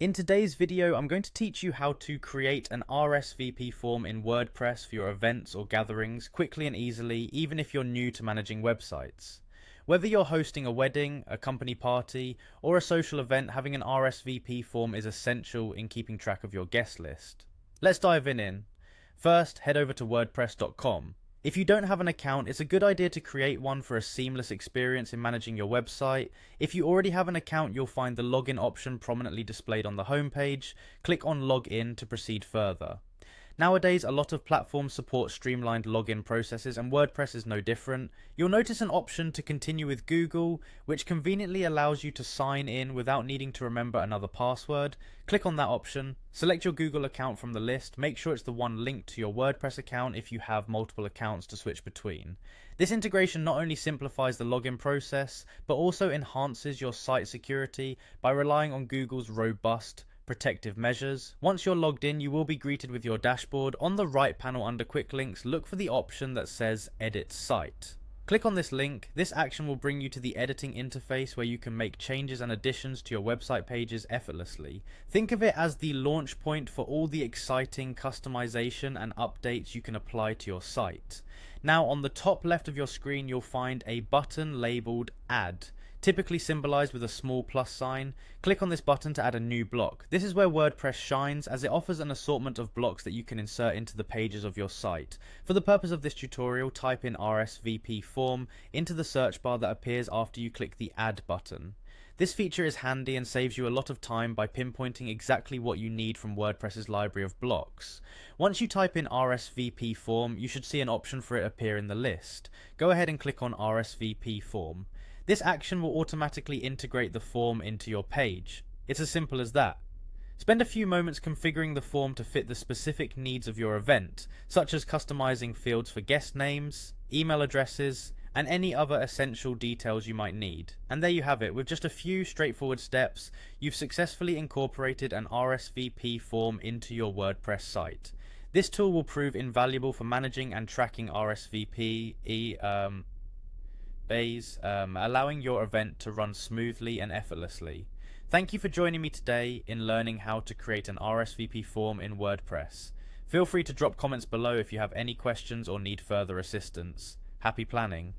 In today's video, I'm going to teach you how to create an RSVP form in WordPress for your events or gatherings quickly and easily, even if you're new to managing websites. Whether you're hosting a wedding, a company party, or a social event, having an RSVP form is essential in keeping track of your guest list. Let's dive in. First, head over to wordpress.com. If you don't have an account, it's a good idea to create one for a seamless experience in managing your website. If you already have an account, you'll find the login option prominently displayed on the homepage. Click on Login to proceed further. Nowadays, a lot of platforms support streamlined login processes, and WordPress is no different. You'll notice an option to continue with Google, which conveniently allows you to sign in without needing to remember another password. Click on that option, select your Google account from the list, make sure it's the one linked to your WordPress account if you have multiple accounts to switch between. This integration not only simplifies the login process, but also enhances your site security by relying on Google's robust protective measures. Once you're logged in, you will be greeted with your dashboard. On the right panel under quick links, look for the option that says edit site. Click on this link. This action will bring you to the editing interface where you can make changes and additions to your website pages effortlessly. Think of it as the launch point for all the exciting customization and updates you can apply to your site. Now, on the top left of your screen, you'll find a button labeled Add, typically symbolized with a small plus sign. Click on this button to add a new block. This is where WordPress shines, as it offers an assortment of blocks that you can insert into the pages of your site. For the purpose of this tutorial, type in RSVP form into the search bar that appears after you click the Add button. This feature is handy and saves you a lot of time by pinpointing exactly what you need from WordPress's library of blocks. Once you type in RSVP form, you should see an option for it appear in the list. Go ahead and click on RSVP form. This action will automatically integrate the form into your page. It's as simple as that. Spend a few moments configuring the form to fit the specific needs of your event, such as customizing fields for guest names, email addresses, and any other essential details you might need. And there you have it. With just a few straightforward steps, you've successfully incorporated an RSVP form into your WordPress site. This tool will prove invaluable for managing and tracking RSVP allowing your event to run smoothly and effortlessly. Thank you for joining me today in learning how to create an RSVP form in WordPress. Feel free to drop comments below if you have any questions or need further assistance. Happy planning!